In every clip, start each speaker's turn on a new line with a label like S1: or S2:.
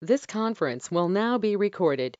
S1: This conference will now be recorded.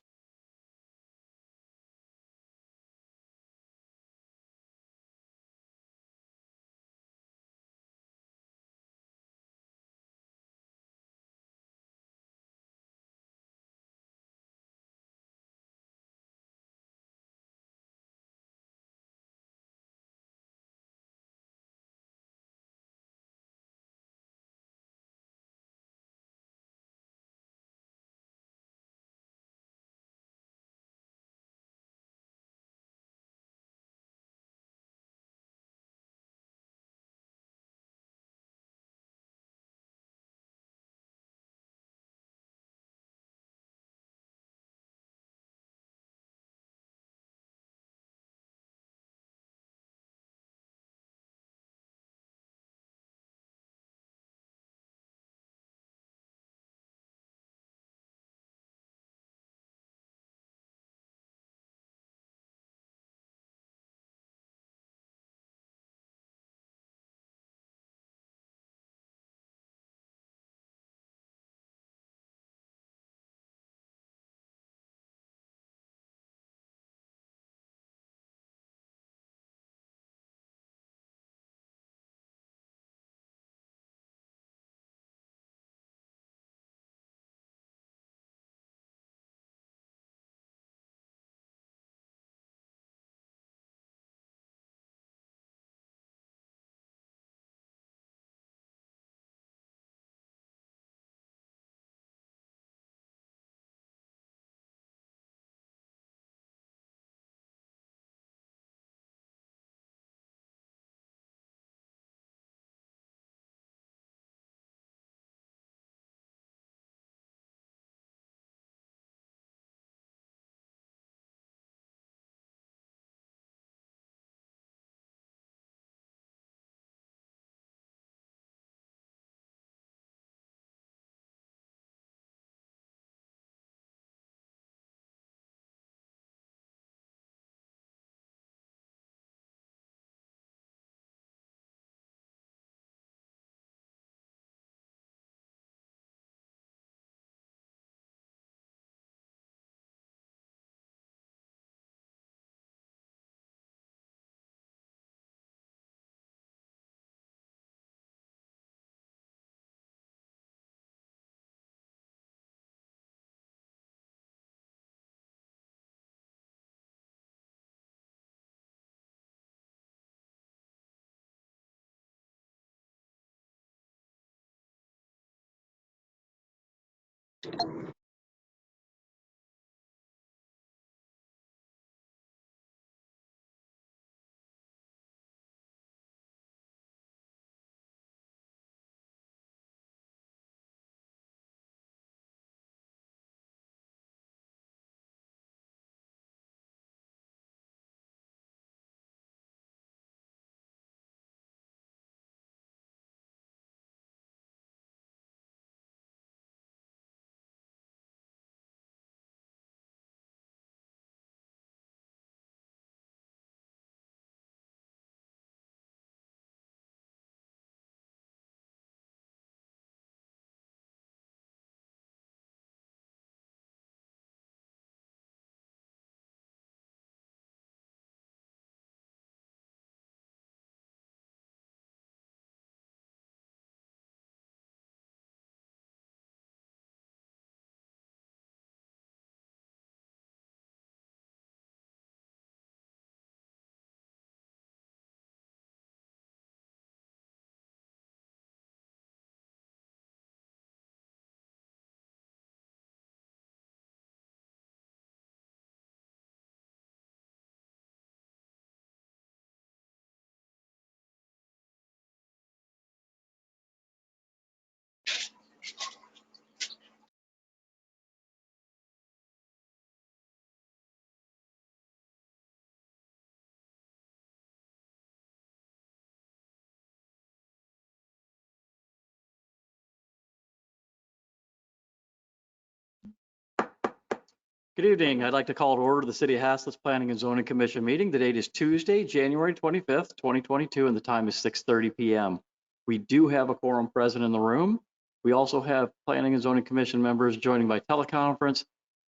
S2: Good evening. I'd like to call to order the City of Haslett Planning and Zoning Commission meeting. The date is Tuesday, January 25th, 2022, and the time is 6:30 PM. We do have a quorum present in the room. We also have Planning and Zoning Commission members joining by teleconference.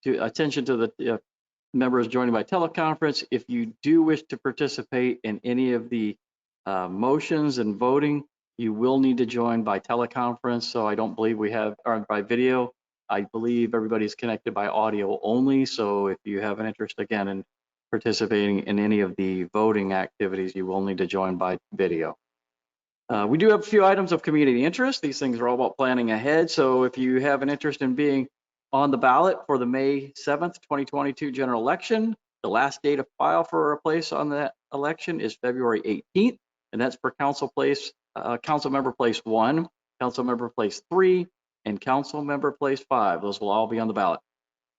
S2: Attention to the members joining by teleconference. If you do wish to participate in any of the motions and voting, you will need to join by teleconference. So I don't believe we have, or by video. I believe everybody's connected by audio only. So if you have an interest again in participating in any of the voting activities, you will need to join by video. We do have a few items of community interest. These things are all about planning ahead. So if you have an interest in being on the ballot for the May 7th, 2022 general election, the last date of file for a place on that election is February 18th, and that's for council member place 1, council member place 3, and council member place 5. Those will all be on the ballot.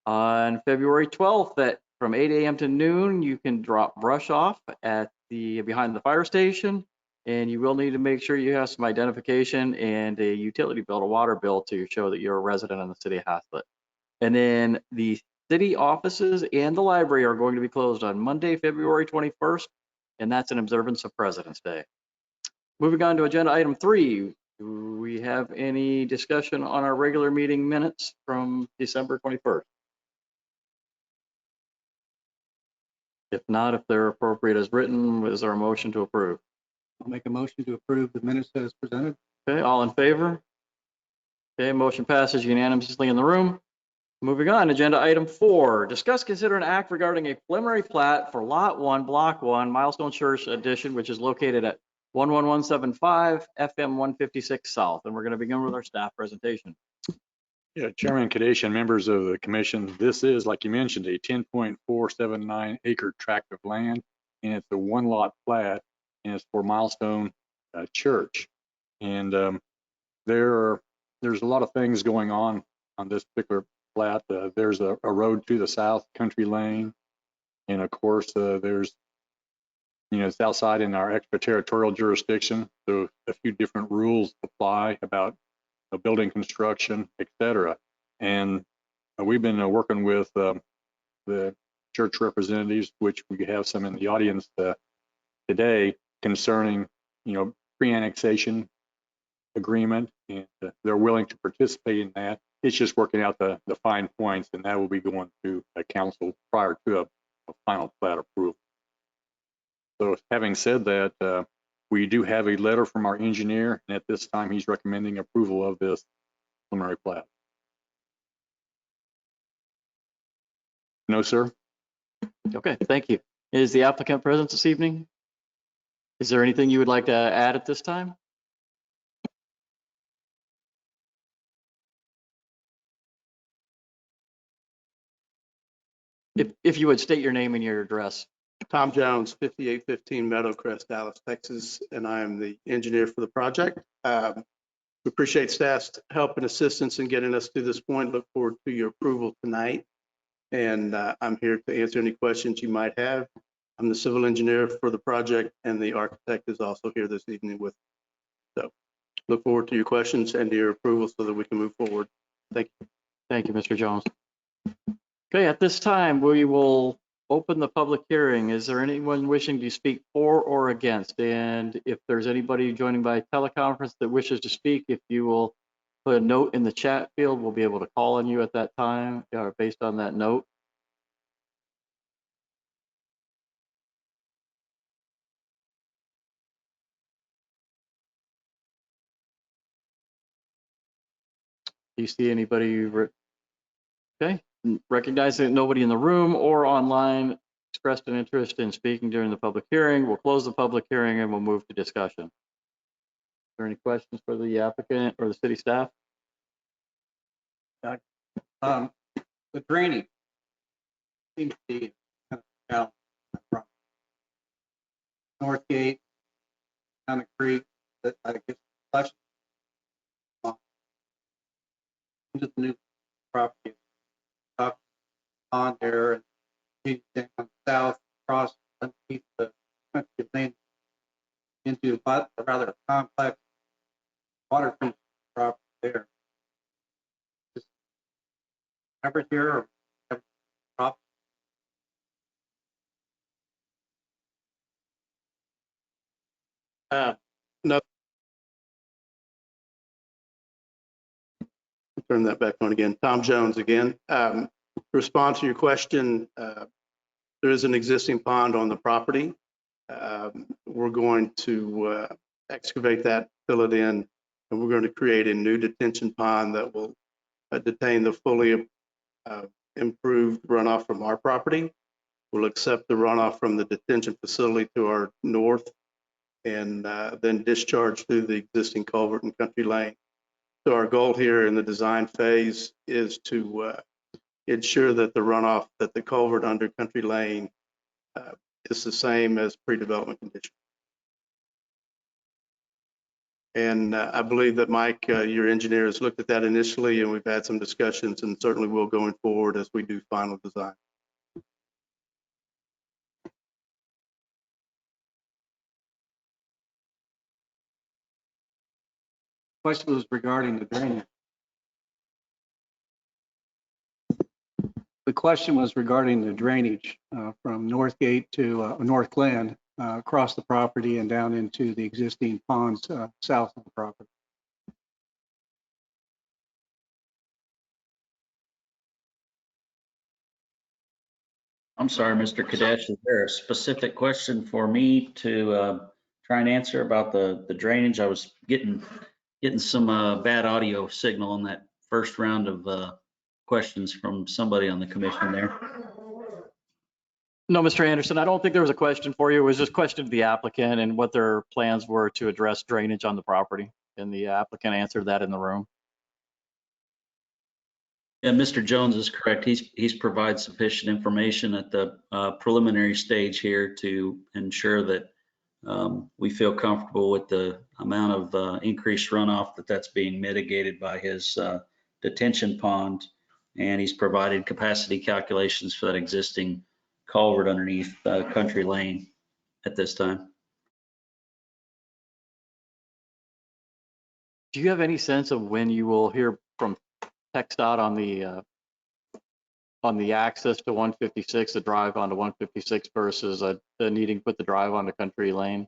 S2: On February 12th, from 8 a.m. to noon, you can drop brush off at behind the fire station. And you will need to make sure you have some identification and a utility bill, a water bill, to show that you're a resident in the city of Haslett. And then the city offices and the library are going to be closed on Monday, February 21st, and that's an observance of President's Day. Moving on to agenda item 3, do we have any discussion on our regular meeting minutes from December 21st? If not, if they're appropriate as written, is there a motion to approve?
S3: I'll make a motion to approve the minutes as presented.
S2: Okay, all in favor? Okay, motion passes unanimously in the room. Moving on, agenda item 4, discuss, consider, an act regarding a preliminary plat for Lot 1, Block 1, Milestone Church Addition, which is located at 11175 FM 156 South. And we're going to begin with our staff presentation.
S4: Yeah, Chairman Kadesh and members of the commission, this is, like you mentioned, a 10.479 acre tract of land, and it's a 1-lot plat, and it's for Milestone Church. And there's a lot of things going on this particular plat. There's a road to the south, Country Lane, and of course there's, it's outside in our extraterritorial jurisdiction, so a few different rules apply about building construction, etc. And we've been working with the church representatives, which we have some in the audience today, concerning, pre-annexation agreement, and they're willing to participate in that. It's just working out the fine points, and that will be going to a council prior to a final plat approval. So having said that, we do have a letter from our engineer, and at this time he's recommending approval of this preliminary plat. No, sir.
S2: Okay, thank you. Is the applicant present this evening? Is there anything you would like to add at this time? If you would state your name and your address.
S5: Tom Jones, 5815 Meadowcrest, Dallas, Texas, and I am the engineer for the project. We appreciate staff's help and assistance in getting us to this point. Look forward to your approval tonight. And I'm here to answer any questions you might have. I'm the civil engineer for the project, and the architect is also here this evening with me. So look forward to your questions and to your approval so that we can move forward. Thank you.
S2: Thank you, Mr. Jones. Okay, at this time, we will open the public hearing. Is there anyone wishing to speak for or against? And if there's anybody joining by teleconference that wishes to speak, if you will put a note in the chat field, we'll be able to call on you at that time, based on that note. Do you see anybody? Okay, recognizing that nobody in the room or online expressed an interest in speaking during the public hearing, we'll close the public hearing and we'll move to discussion. Are there any questions for the applicant or the city staff?
S3: The drainage seems to be kind of down North Gate, down the creek, that I guess flush into the new property up on there, and down south across underneath the country lane into a rather complex waterfront property there. Just covered here or prop?
S5: No, turn that back on again. Tom Jones again. To respond to your question, there is an existing pond on the property. We're going to excavate that, fill it in, and we're going to create a new detention pond that will detain the fully improved runoff from our property. We'll accept the runoff from the detention facility to our north and then discharge through the existing culvert in Country Lane. So our goal here in the design phase is to ensure that the runoff, that the culvert under Country Lane is the same as pre-development condition. And I believe that Mike, your engineer, has looked at that initially, and we've had some discussions, and certainly will going forward as we do final design.
S3: Question was regarding the drainage. The question was regarding the drainage from Northgate to North Glen across the property and down into the existing ponds south of the property.
S6: I'm sorry, Mr. Kadesh, is there a specific question for me to try and answer about the drainage? I was getting some bad audio signal on that first round of questions from somebody on the commission there.
S2: No, Mr. Anderson, I don't think there was a question for you. It was just a question of the applicant and what their plans were to address drainage on the property. And the applicant answered that in the room.
S6: Yeah, Mr. Jones is correct. He's provided sufficient information at the preliminary stage here to ensure that we feel comfortable with the amount of increased runoff that's being mitigated by his detention pond. And he's provided capacity calculations for that existing culvert underneath Country Lane at this time.
S2: Do you have any sense of when you will hear from TxDOT on the access to 156, the drive onto 156 versus the needing to put the drive onto Country Lane?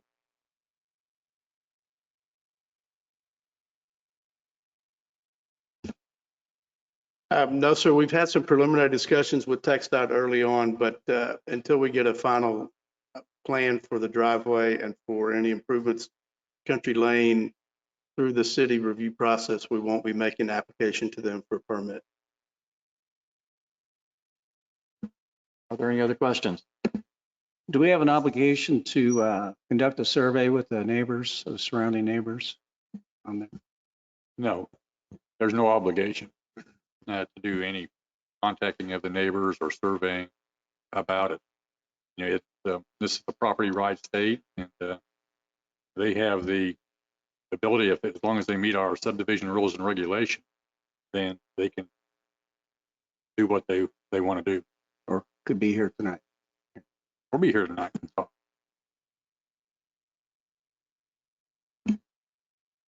S5: No, sir. We've had some preliminary discussions with TxDOT early on, but until we get a final plan for the driveway and for any improvements, Country Lane through the city review process, we won't be making an application to them for a permit.
S2: Are there any other questions?
S3: Do we have an obligation to conduct a survey with the neighbors, the surrounding neighbors on there?
S4: No, there's no obligation to do any contacting of the neighbors or surveying about it. You know, this is a property rights state, and they have the ability, as long as they meet our subdivision rules and regulations, then they can do what they want to do.
S3: Or could be here tonight?
S4: We'll be here tonight.
S2: All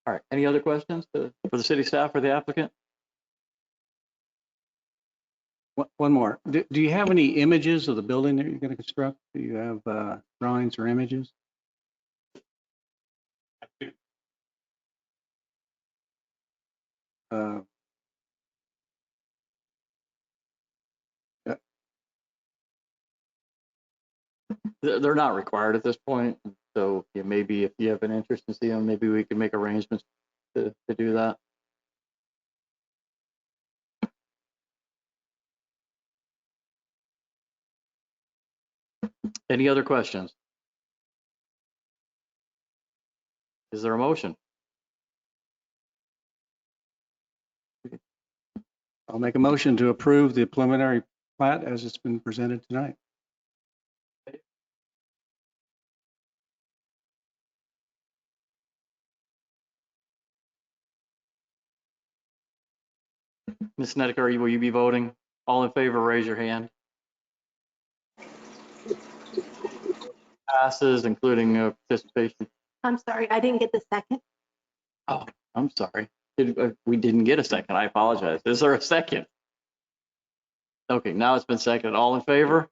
S2: right, any other questions for the city staff or the applicant?
S3: One more. Do you have any images of the building that you're going to construct? Do you have drawings or images?
S2: They're not required at this point. So yeah, maybe if you have an interest in seeing them, maybe we can make arrangements to do that. Any other questions? Is there a motion?
S3: I'll make a motion to approve the preliminary plat as it's been presented tonight.
S2: Ms. Snedeker, will you be voting? All in favor, raise your hand. Passes, including participation.
S7: I'm sorry, I didn't get the second.
S2: Oh, I'm sorry. We didn't get a second. I apologize. Is there a second? Okay, now it's been seconded. All in favor?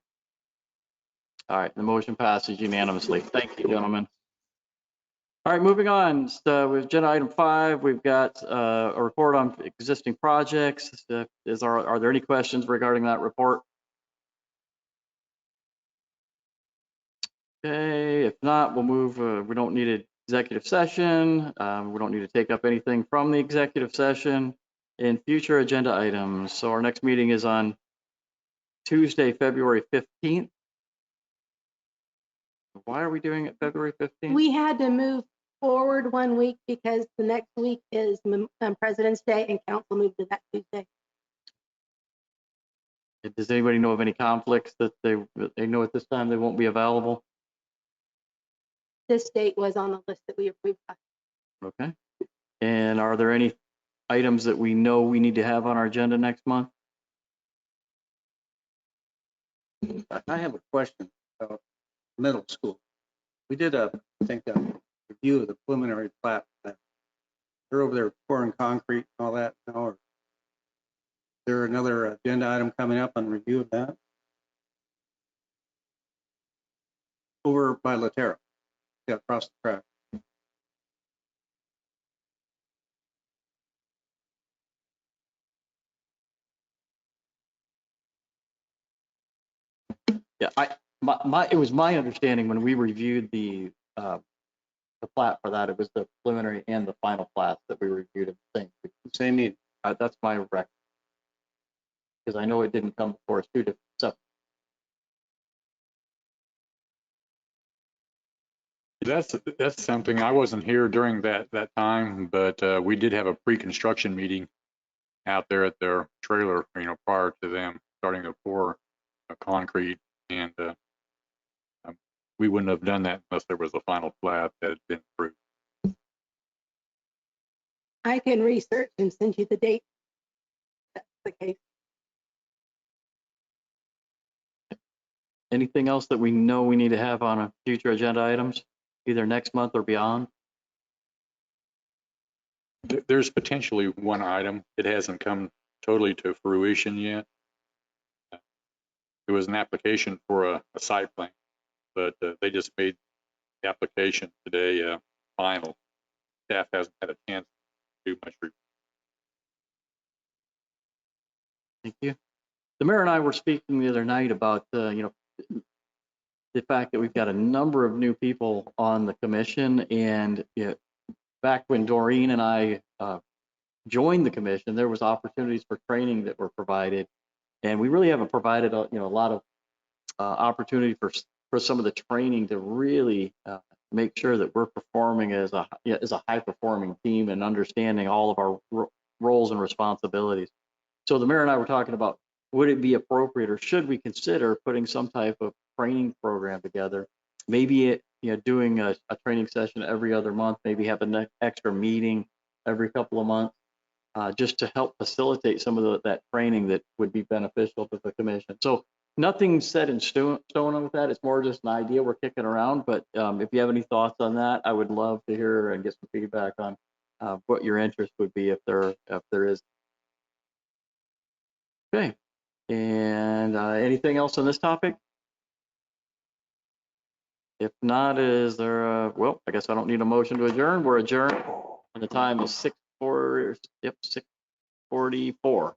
S2: All right, the motion passes unanimously. Thank you, gentlemen. All right, moving on. So with agenda item 5, we've got a report on existing projects. Are there any questions regarding that report? Okay, if not, we'll move. We don't need an executive session. We don't need to take up anything from the executive session in future agenda items. So our next meeting is on Tuesday, February 15th. Why are we doing it February 15th?
S7: We had to move forward 1 week because the next week is President's Day and council moved to that Tuesday.
S2: Does anybody know of any conflicts that they know at this time they won't be available?
S7: This date was on the list that we approved.
S2: Okay. And are there any items that we know we need to have on our agenda next month?
S3: I have a question about middle school. We did I think, a review of the preliminary plat. They're over there pouring concrete and all that now. Or is there another agenda item coming up on review of that? Over by Latera, yeah, across the track.
S2: Yeah, it was my understanding when we reviewed the plat for that, it was the preliminary and the final plat that we reviewed at the same.
S3: Same need.
S2: That's my record. Because I know it didn't come before us two different stuff.
S4: That's something, I wasn't here during that time, but we did have a pre-construction meeting out there at their trailer, prior to them starting to pour concrete, and we wouldn't have done that unless there was a final plat that had been approved.
S7: I can research and send you the date. That's the case.
S2: Anything else that we know we need to have on a future agenda items, either next month or beyond?
S4: There's potentially one item. It hasn't come totally to fruition yet. It was an application for a site plan, but they just made the application today final. Staff hasn't had a chance to do much review.
S2: Thank you. The mayor and I were speaking the other night about, the fact that we've got a number of new people on the commission, and back when Doreen and I joined the commission, there was opportunities for training that were provided, and we really haven't provided a lot of opportunity for some of the training to really make sure that we're performing as a high performing team and understanding all of our roles and responsibilities. So the mayor and I were talking about, would it be appropriate, or should we consider putting some type of training program together? Maybe doing a training session every other month, maybe have an extra meeting every couple of months, just to help facilitate some of that training that would be beneficial to the commission. So nothing's set in stone with that. It's more just an idea we're kicking around. But if you have any thoughts on that, I would love to hear and get some feedback on what your interest would be if there is. Okay. And anything else on this topic? If not, is there well, I guess I don't need a motion to adjourn. We're adjourned, and the time is 6:44.